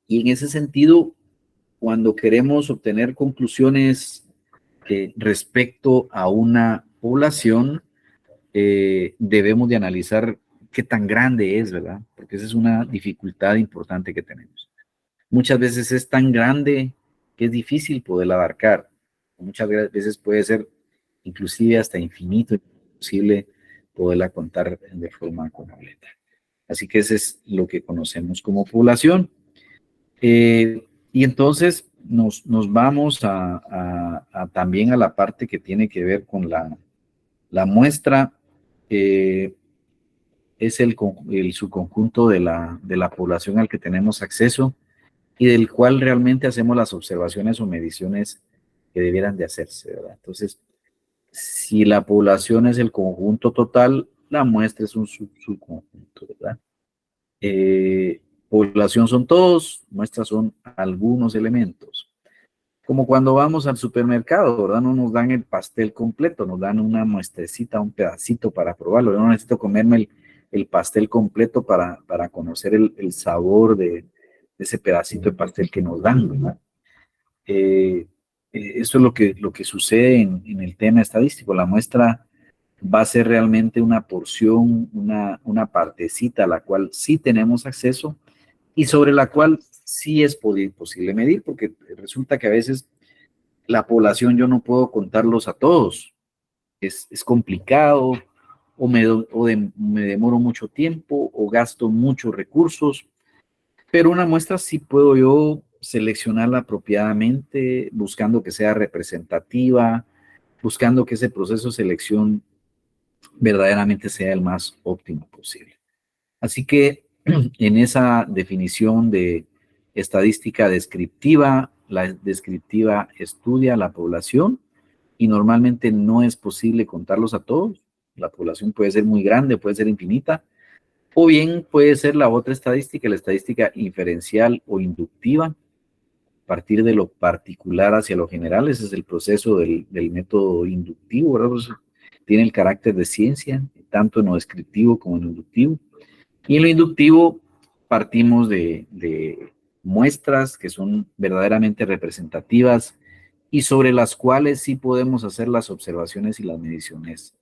Y en ese sentido, cuando queremos obtener conclusiones respecto a una población, debemos de analizar qué tan grande es, ¿verdad? Porque esa es una dificultad importante que tenemos. Muchas veces es tan grande que es difícil poderla abarcar. Muchas veces puede ser inclusive hasta infinito, imposible poderla contar de forma completa. Así que ese es lo que conocemos como población. Y entonces nos vamos también a la parte que tiene que ver con la muestra. Es el subconjunto de la población al que tenemos acceso y del cual realmente hacemos las observaciones o mediciones que debieran de hacerse, ¿verdad? Entonces, si la población es el conjunto total, la muestra es un subconjunto, ¿verdad? Población son todos, muestras son algunos elementos. Como cuando vamos al supermercado, ¿verdad? No nos dan el pastel completo, nos dan una muestrecita, un pedacito para probarlo. Yo no necesito comerme el pastel completo para conocer el sabor de ese pedacito de pastel que nos dan, ¿verdad? Eso es lo que sucede en el tema estadístico. La muestra va a ser realmente una porción, una partecita a la cual sí tenemos acceso y sobre la cual sí es posible medir, porque resulta que a veces la población yo no puedo contarlos a todos. Es complicado me demoro mucho tiempo o gasto muchos recursos, pero una muestra sí puedo yo seleccionarla apropiadamente, buscando que sea representativa, buscando que ese proceso de selección verdaderamente sea el más óptimo posible. Así que en esa definición de estadística descriptiva, la descriptiva estudia la población y normalmente no es posible contarlos a todos. La población puede ser muy grande, puede ser infinita, o bien puede ser la otra estadística, la estadística inferencial o inductiva, partir de lo particular hacia lo general. Ese es el proceso del método inductivo, ¿verdad? Pues tiene el carácter de ciencia, tanto en lo descriptivo como en lo inductivo. Y en lo inductivo partimos de muestras que son verdaderamente representativas y sobre las cuales sí podemos hacer las observaciones y las mediciones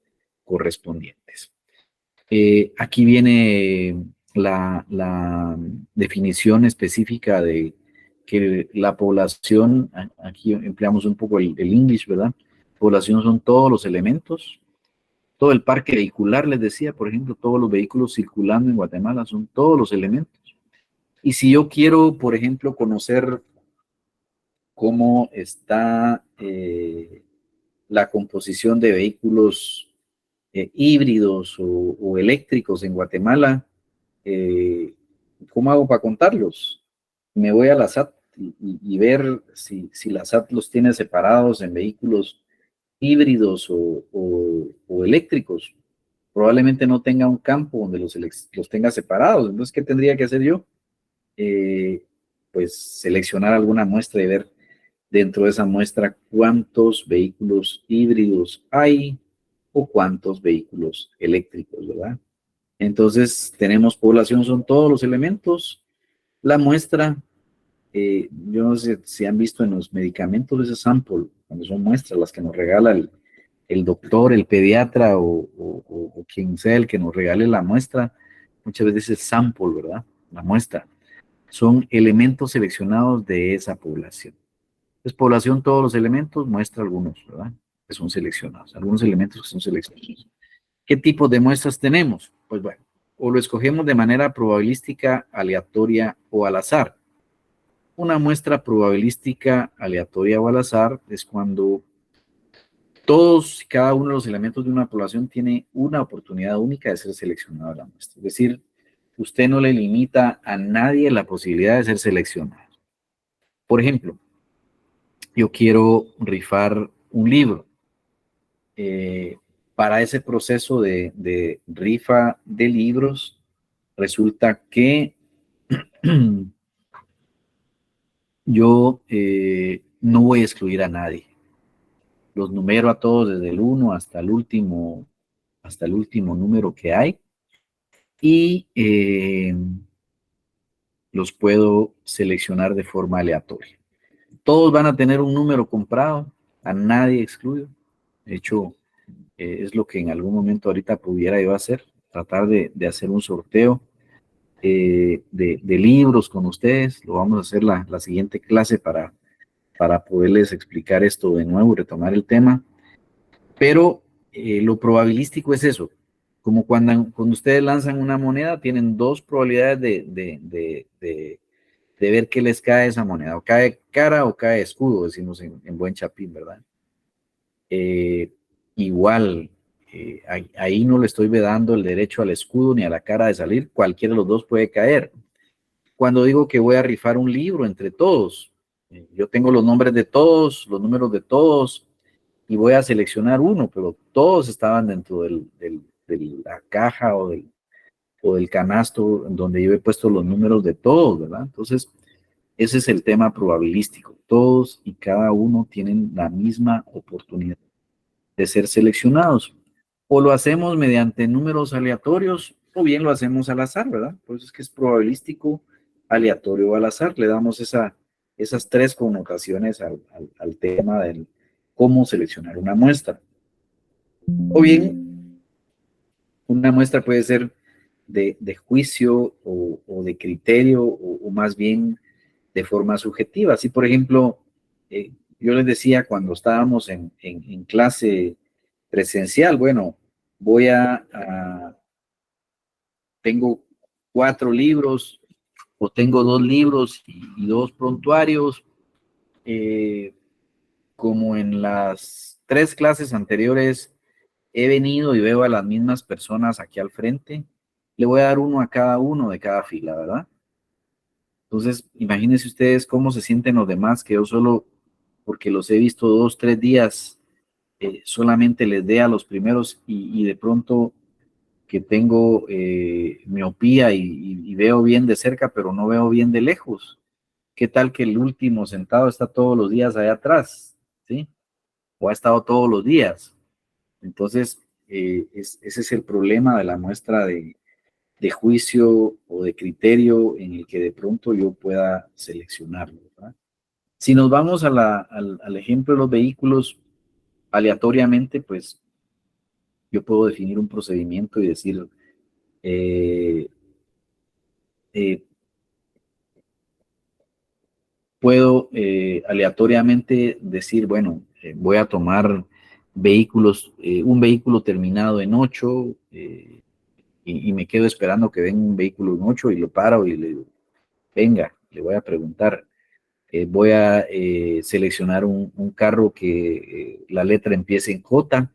correspondientes. Aquí viene la definición específica de que la población, aquí empleamos un poco el English, ¿verdad? Población son todos los elementos, todo el parque vehicular, les decía, por ejemplo, todos los vehículos circulando en Guatemala son todos los elementos. Y si yo quiero, por ejemplo, conocer cómo está la composición de vehículos híbridos o eléctricos en Guatemala, ¿cómo hago para contarlos? Me voy a la SAT y ver si la SAT los tiene separados en vehículos híbridos o eléctricos. Probablemente no tenga un campo donde los tenga separados. Entonces, ¿qué tendría que hacer yo? Pues seleccionar alguna muestra y ver dentro de esa muestra cuántos vehículos híbridos hay o cuántos vehículos eléctricos, ¿verdad? Entonces, tenemos población, son todos los elementos. La muestra, yo no sé si han visto en los medicamentos ese sample, cuando son muestras las que nos regala el doctor, el pediatra o quien sea el que nos regale la muestra, muchas veces es sample, ¿verdad? La muestra. Son elementos seleccionados de esa población. Entonces, población, todos los elementos, muestra algunos, ¿verdad? Que son seleccionados, algunos elementos que son seleccionados. ¿Qué tipos de muestras tenemos? Pues bueno, o lo escogemos de manera probabilística, aleatoria o al azar. Una muestra probabilística, aleatoria o al azar es cuando todos y cada uno de los elementos de una población tiene una oportunidad única de ser seleccionado a la muestra. Es decir, usted no le limita a nadie la posibilidad de ser seleccionado. Por ejemplo, yo quiero rifar un libro. Para ese proceso de rifa de libros, resulta que yo no voy a excluir a nadie. Los numero a todos desde el 1 hasta el último número que hay y los puedo seleccionar de forma aleatoria. Todos van a tener un número comprado, a nadie excluyo. De hecho, es lo que en algún momento ahorita pudiera yo hacer, tratar de hacer un sorteo de libros con ustedes. Lo vamos a hacer la siguiente clase para poderles explicar esto de nuevo y retomar el tema. Pero lo probabilístico es eso. Como cuando ustedes lanzan una moneda, tienen dos probabilidades de ver qué les cae esa moneda. O cae cara o cae escudo, decimos en buen chapín, ¿verdad? Igual, ahí no le estoy vedando el derecho al escudo ni a la cara de salir. Cualquiera de los dos puede caer. Cuando digo que voy a rifar un libro entre todos, yo tengo los nombres de todos, los números de todos, y voy a seleccionar uno, pero todos estaban dentro de la caja o del canasto donde yo he puesto los números de todos, ¿verdad? Entonces, ese es el tema probabilístico. Todos y cada uno tienen la misma oportunidad de ser seleccionados. O lo hacemos mediante números aleatorios o bien lo hacemos al azar, ¿verdad? Por eso es que es probabilístico, aleatorio o al azar. Le damos esa esas tres connotaciones al tema del cómo seleccionar una muestra. O bien, una muestra puede ser de juicio o de criterio o más bien de forma subjetiva. Si, por ejemplo, yo les decía cuando estábamos en clase presencial, bueno, voy tengo 4 libros o tengo 2 libros y 2 prontuarios, eh, como en las 3 clases anteriores he venido y veo a las mismas personas aquí al frente, le voy a dar uno a cada uno de cada fila, ¿verdad? Entonces, imagínense ustedes cómo se sienten los demás, que yo solo, porque los he visto 2, 3 días, solamente les dé a los primeros y de pronto que tengo miopía y veo bien de cerca, pero no veo bien de lejos. ¿Qué tal que el último sentado está todos los días allá atrás? ¿Sí? O ha estado todos los días. Entonces, ese es el problema de la muestra de juicio o de criterio en el que de pronto yo pueda seleccionarlo, ¿verdad? Si nos vamos al ejemplo de los vehículos, aleatoriamente, pues yo puedo definir un procedimiento y decir, eh, eh, puedo aleatoriamente decir, bueno, voy a tomar vehículos, un vehículo terminado en 8, y me quedo esperando que venga un vehículo en 8 y lo paro y le digo, venga, le voy a preguntar. Voy a seleccionar un carro que la letra empiece en J,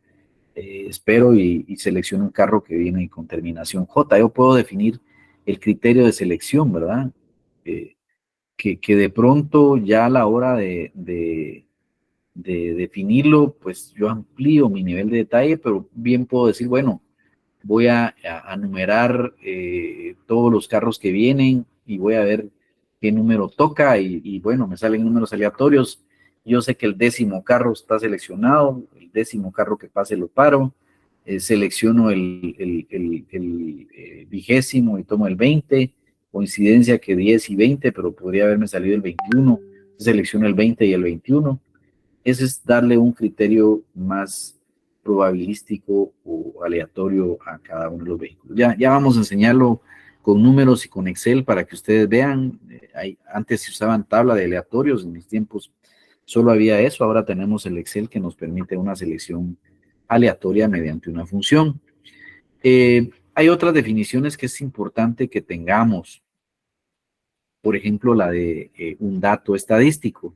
espero y selecciono un carro que viene con terminación J. Yo puedo definir el criterio de selección, ¿verdad? Eh, que de pronto ya a la hora de definirlo, pues yo amplío mi nivel de detalle, pero bien puedo decir, bueno, voy a numerar todos los carros que vienen y voy a ver qué número toca y bueno, me salen números aleatorios. Yo sé que el 10º carro está seleccionado, el 10º carro que pase lo paro, selecciono el 20º y tomo el 20, coincidencia que 10 y 20, pero podría haberme salido el 21, selecciono el 20 y el 21. Ese es darle un criterio más probabilístico o aleatorio a cada uno de los vehículos. Ya vamos a enseñarlo con números y con Excel para que ustedes vean. Antes se usaban tabla de aleatorios, en mis tiempos solo había eso, ahora tenemos el Excel que nos permite una selección aleatoria mediante una función. Hay otras definiciones que es importante que tengamos, por ejemplo, la de un dato estadístico.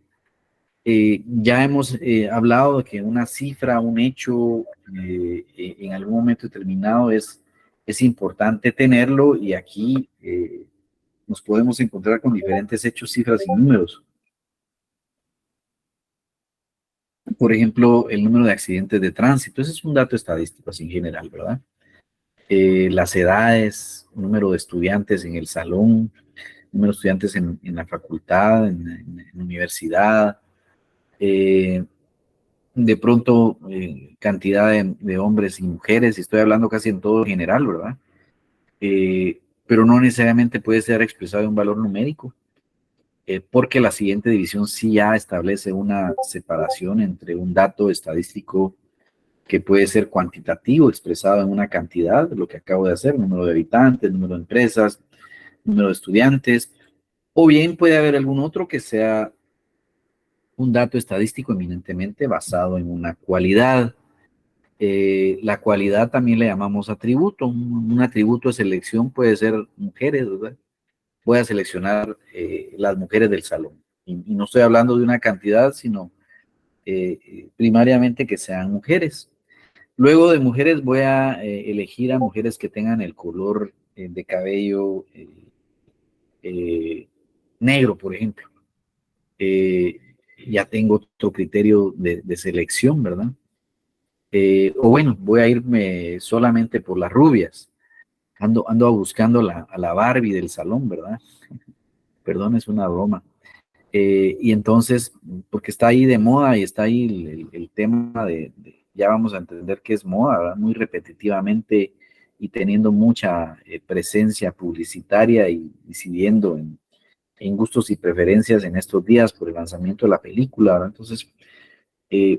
Ya hemos hablado de que una cifra, un hecho, en algún momento determinado es importante tenerlo y aquí nos podemos encontrar con diferentes hechos, cifras y números. Por ejemplo, el número de accidentes de tránsito, ese es un dato estadístico así en general, ¿verdad? Las edades, número de estudiantes en el salón, número de estudiantes en la facultad, en la universidad, de pronto cantidad de hombres y mujeres, y estoy hablando casi en todo general, ¿verdad? Pero no necesariamente puede ser expresado en un valor numérico, porque la siguiente división sí ya establece una separación entre un dato estadístico que puede ser cuantitativo, expresado en una cantidad, lo que acabo de hacer, número de habitantes, número de empresas, número de estudiantes, o bien puede haber algún otro que sea un dato estadístico eminentemente basado en una cualidad. La cualidad también le llamamos atributo. Un atributo de selección puede ser mujeres, ¿verdad? Voy a seleccionar las mujeres del salón. Y no estoy hablando de una cantidad, sino primariamente que sean mujeres. Luego de mujeres voy a elegir a mujeres que tengan el color de cabello eh, negro, por ejemplo. Eh, ya tengo otro criterio de selección, ¿verdad? O bueno, voy a irme solamente por las rubias. Ando buscando a la Barbie del salón, ¿verdad? Perdón, es una broma. Y entonces, porque está ahí de moda y está ahí el tema ya vamos a entender que es moda, ¿verdad? Muy repetitivamente y teniendo mucha presencia publicitaria y incidiendo en gustos y preferencias en estos días por el lanzamiento de la película, ¿verdad? Entonces,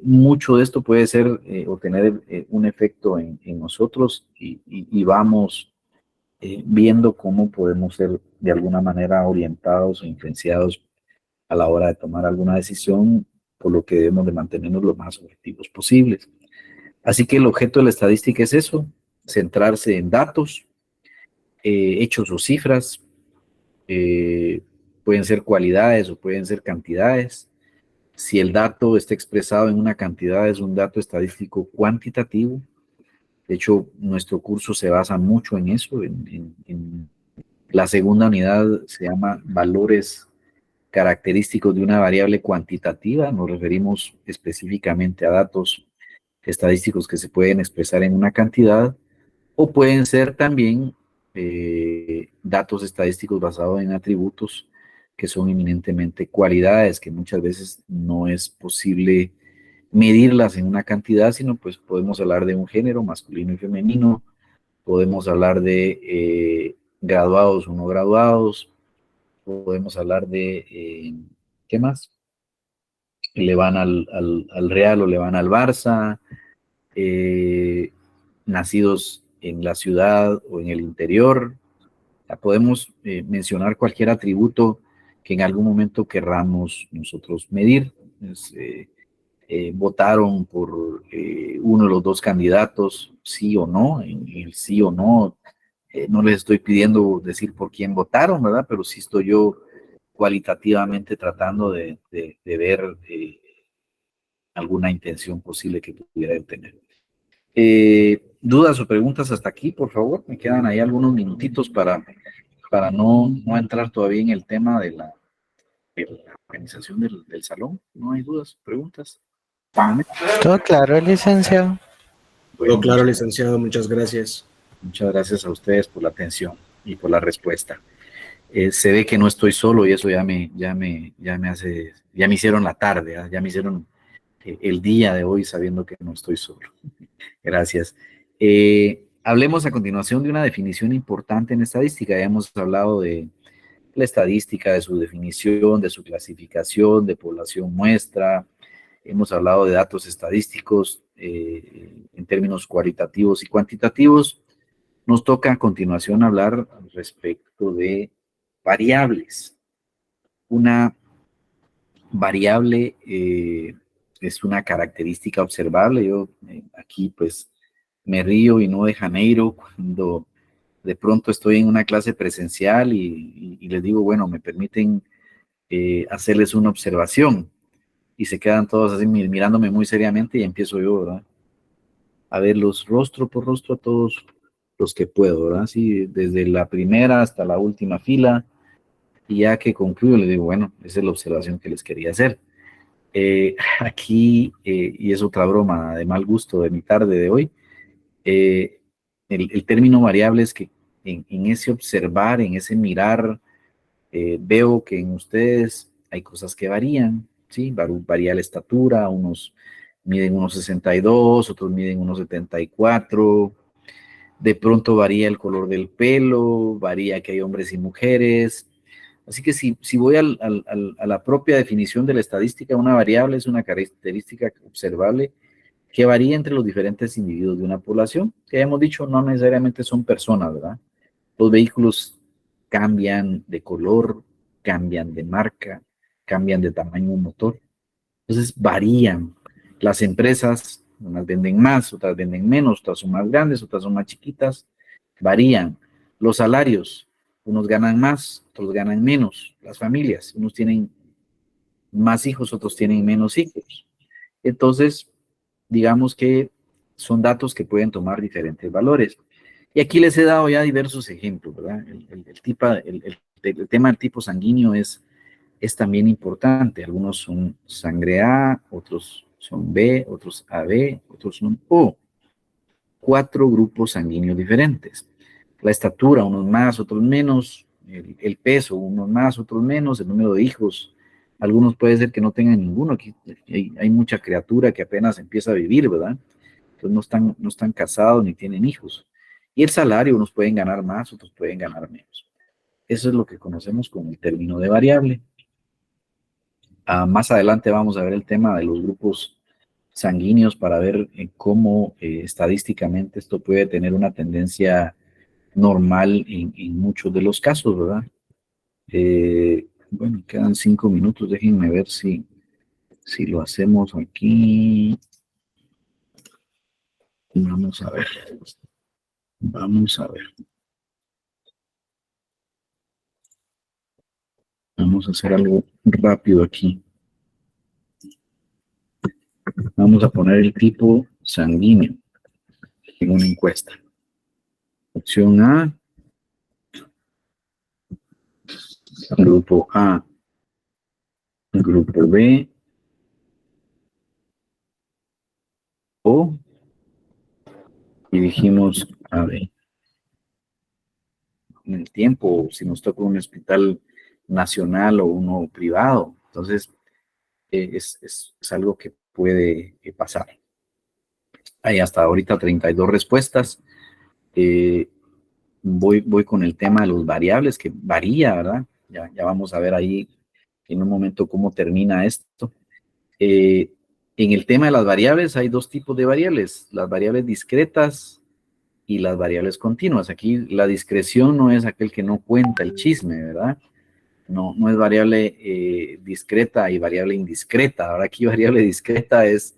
mucho de esto puede ser o tener un efecto en nosotros y vamos viendo cómo podemos ser de alguna manera orientados o influenciados a la hora de tomar alguna decisión, por lo que debemos de mantenernos lo más objetivos posibles. Así que el objeto de la estadística es eso, centrarse en datos, hechos o cifras, pueden ser cualidades o pueden ser cantidades. Si el dato está expresado en una cantidad, es un dato estadístico cuantitativo. De hecho, nuestro curso se basa mucho en eso. En la segunda unidad se llama valores característicos de una variable cuantitativa. Nos referimos específicamente a datos estadísticos que se pueden expresar en una cantidad o pueden ser también datos estadísticos basados en atributos que son eminentemente cualidades que muchas veces no es posible medirlas en una cantidad, sino pues podemos hablar de un género masculino y femenino, podemos hablar de graduados o no graduados, podemos hablar de, ¿qué más? Le van al Real o le van al Barça, nacidos en la ciudad o en el interior. Podemos mencionar cualquier atributo que en algún momento querramos nosotros medir. Votaron por uno de los dos candidatos, sí o no. En el sí o no, no les estoy pidiendo decir por quién votaron, ¿verdad? Pero sí estoy yo cualitativamente tratando de ver alguna intención posible que pudiera tener. ¿Dudas o preguntas hasta aquí, por favor? Me quedan ahí algunos minutitos para no entrar todavía en el tema de la organización del salón. ¿No hay dudas, preguntas? Todo claro, licenciado. Bueno, Todo claro, licenciado, muchas gracias. Muchas gracias a ustedes por la atención y por la respuesta. Se ve que no estoy solo y eso ya me hicieron la tarde, ¿eh? Ya me hicieron el día de hoy sabiendo que no estoy solo. Gracias. Hablemos a continuación de una definición importante en estadística. Ya hemos hablado de la estadística, de su definición, de su clasificación, de población muestra. Hemos hablado de datos estadísticos en términos cualitativos y cuantitativos. Nos toca a continuación hablar respecto de variables. Una variable es una característica observable. Yo aquí pues me río y no de Janeiro cuando de pronto estoy en una clase presencial y les digo, bueno, me permiten hacerles una observación y se quedan todos así mirándome muy seriamente y empiezo yo, ¿verdad? A verlos rostro por rostro a todos los que puedo, ¿verdad? Así desde la primera hasta la última fila y ya que concluyo les digo, bueno, esa es la observación que les quería hacer. Aquí, y es otra broma de mal gusto de mi tarde de hoy, el término variable es que en ese observar, en ese mirar, veo que en ustedes hay cosas que varían, ¿sí? Varía la estatura, unos miden 1,62, otros miden 1,74, de pronto varía el color del pelo, varía que hay hombres y mujeres. Así que si voy a la propia definición de la estadística, una variable es una característica observable que varía entre los diferentes individuos de una población, que hemos dicho no necesariamente son personas, ¿verdad? Los vehículos cambian de color, cambian de marca, cambian de tamaño motor. Entonces varían. Las empresas, unas venden más, otras venden menos, otras son más grandes, otras son más chiquitas, varían. Los salarios, unos ganan más, otros ganan menos. Las familias, unos tienen más hijos, otros tienen menos hijos. Entonces, digamos que son datos que pueden tomar diferentes valores. Y aquí les he dado ya diversos ejemplos, ¿verdad? El tema del tipo sanguíneo es también importante. Algunos son sangre A, otros son B, otros AB, otros son O. 4 grupos sanguíneos diferentes. La estatura, unos más, otros menos. El peso, unos más, otros menos. El número de hijos, algunos puede ser que no tengan ninguno. Aquí hay mucha criatura que apenas empieza a vivir, ¿verdad? Entonces no están casados ni tienen hijos. Y el salario, unos pueden ganar más, otros pueden ganar menos. Eso es lo que conocemos como el término de variable. Más adelante vamos a ver el tema de los grupos sanguíneos para ver cómo estadísticamente esto puede tener una tendencia normal en muchos de los casos, ¿verdad? Bueno, quedan 5 minutos, déjenme ver si lo hacemos aquí. Vamos a ver. Vamos a ver. Vamos a hacer algo rápido aquí. Vamos a poner el tipo sanguíneo en una encuesta. Opción A, grupo A, grupo B, O, y dijimos A, B. En el tiempo, si nos toca un hospital nacional o uno privado. Entonces, es algo que puede pasar. Hay hasta ahorita 32 respuestas. Voy con el tema de los variables, que varía, ¿verdad? Ya vamos a ver ahí en un momento cómo termina esto. En el tema de las variables hay dos tipos de variables, las variables discretas y las variables continuas. Aquí la discreción no es aquel que no cuenta el chisme, ¿verdad? No es variable discreta y variable indiscreta. Ahora aquí variable discreta es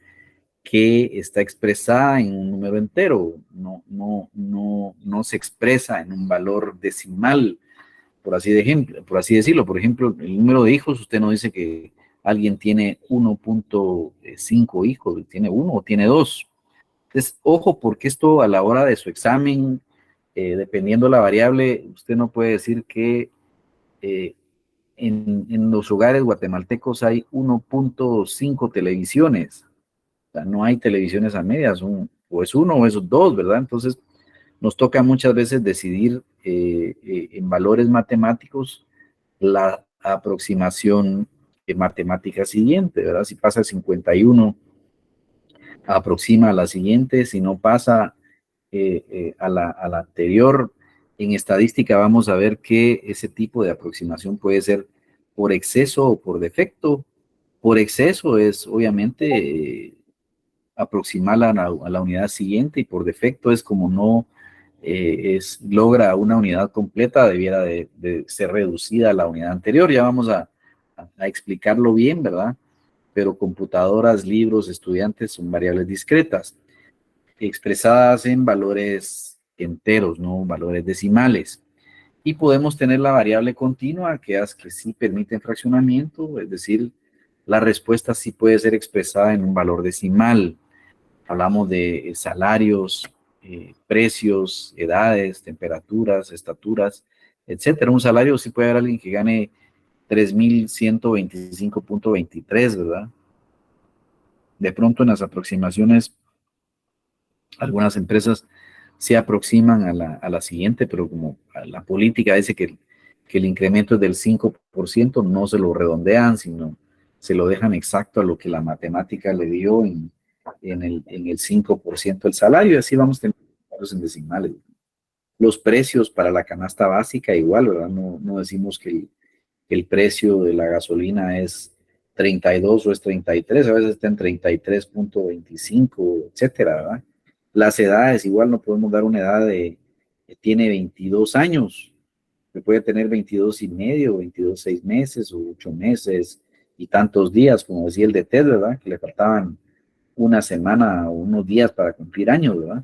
que está expresada en un número entero, no se expresa en un valor decimal, por así decirlo. Por ejemplo, el número de hijos, usted no dice que alguien tiene 1.5 hijos, tiene uno o tiene dos. Entonces, ojo, porque esto a la hora de su examen, dependiendo la variable, usted no puede decir que en los hogares guatemaltecos hay 1.5 televisiones. O sea, no hay televisiones a medias, o es uno o es dos, ¿verdad? Entonces, nos toca muchas veces decidir en valores matemáticos la aproximación matemática siguiente, ¿verdad? Si pasa 51, aproxima a la siguiente, si no pasa a la anterior. En estadística vamos a ver que ese tipo de aproximación puede ser por exceso o por defecto. Por exceso es obviamente aproximarla a la unidad siguiente, y por defecto es como no logra una unidad completa, debiera de ser reducida a la unidad anterior. Ya vamos a explicarlo bien, ¿verdad? Pero computadoras, libros, estudiantes son variables discretas, expresadas en valores enteros, no valores decimales. Y podemos tener la variable continua, que sí permite fraccionamiento, es decir, la respuesta sí puede ser expresada en un valor decimal. Hablamos de salarios, precios, edades, temperaturas, estaturas, etcétera. Un salario sí puede haber alguien que gane 3.125.23, ¿verdad? De pronto en las aproximaciones, algunas empresas se aproximan a la siguiente, pero como la política dice que el incremento es del 5%, no se lo redondean, sino se lo dejan exacto a lo que la matemática le dio en el 5% del salario, y así vamos teniendo en decimales. Los precios para la canasta básica igual, ¿verdad? No decimos que el precio de la gasolina es 32 o es 33, a veces está en 33.25, etcétera, ¿verdad? Las edades, igual no podemos dar una edad que tiene 22 años, que puede tener 22 y medio, 22, 6 meses o 8 meses y tantos días, como decía el de Ted, ¿verdad? Que le faltaban una semana o unos días para cumplir años, ¿verdad?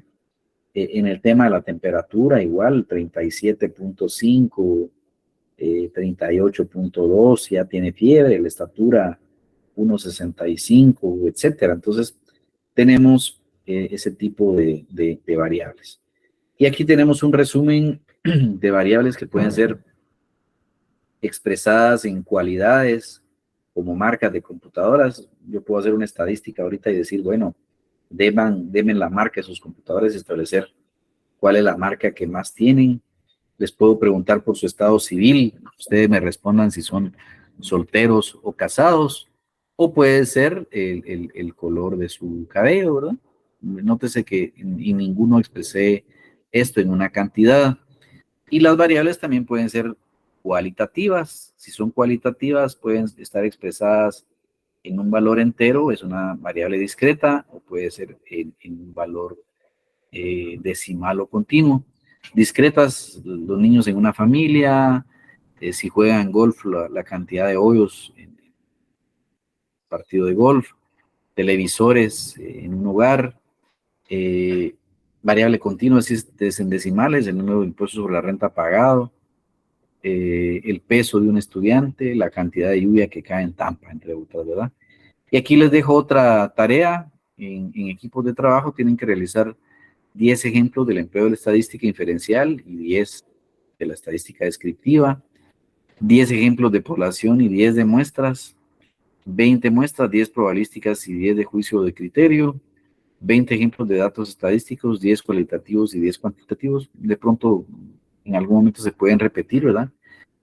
En el tema de la temperatura, igual, 37.5, 38.2, ya tiene fiebre, la estatura 1.65, etcétera. Entonces, tenemos ese tipo de variables. Y aquí tenemos un resumen de variables que pueden ser expresadas en cualidades como marcas de computadoras. Yo puedo hacer una estadística ahorita y decir, bueno, denme la marca de sus computadores y establecer cuál es la marca que más tienen. Les puedo preguntar por su estado civil, ustedes me respondan si son solteros o casados, o puede ser el color de su cabello, ¿verdad? Nótese que en ninguno expresé esto en una cantidad. Y las variables también pueden ser cualitativas. Si son cualitativas, pueden estar expresadas en un valor entero, es una variable discreta, o puede ser en un valor decimal o continuo. Discretas, los niños en una familia, si juegan golf, la cantidad de hoyos en el partido de golf, televisores en un hogar, variable continua, si es en decimales, el número de impuestos sobre la renta pagado, el peso de un estudiante, la cantidad de lluvia que cae en Tampa, entre otras, ¿verdad? Y aquí les dejo otra tarea. En equipos de trabajo tienen que realizar 10 ejemplos del empleo de la estadística inferencial y 10 de la estadística descriptiva, 10 ejemplos de población y 10 de muestras, 20 muestras, 10 probabilísticas y 10 de juicio de criterio, 20 ejemplos de datos estadísticos, 10 cualitativos y 10 cuantitativos. De pronto, en algún momento se pueden repetir, ¿verdad?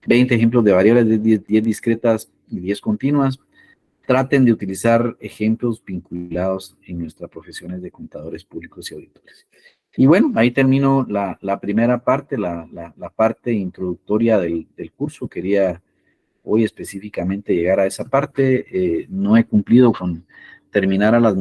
20 ejemplos de variables, de 10 discretas y 10 continuas. Traten de utilizar ejemplos vinculados en nuestras profesiones de contadores públicos y auditores. Y bueno, ahí termino la primera parte, la parte introductoria del curso. Quería hoy específicamente llegar a esa parte. No he cumplido con terminar a las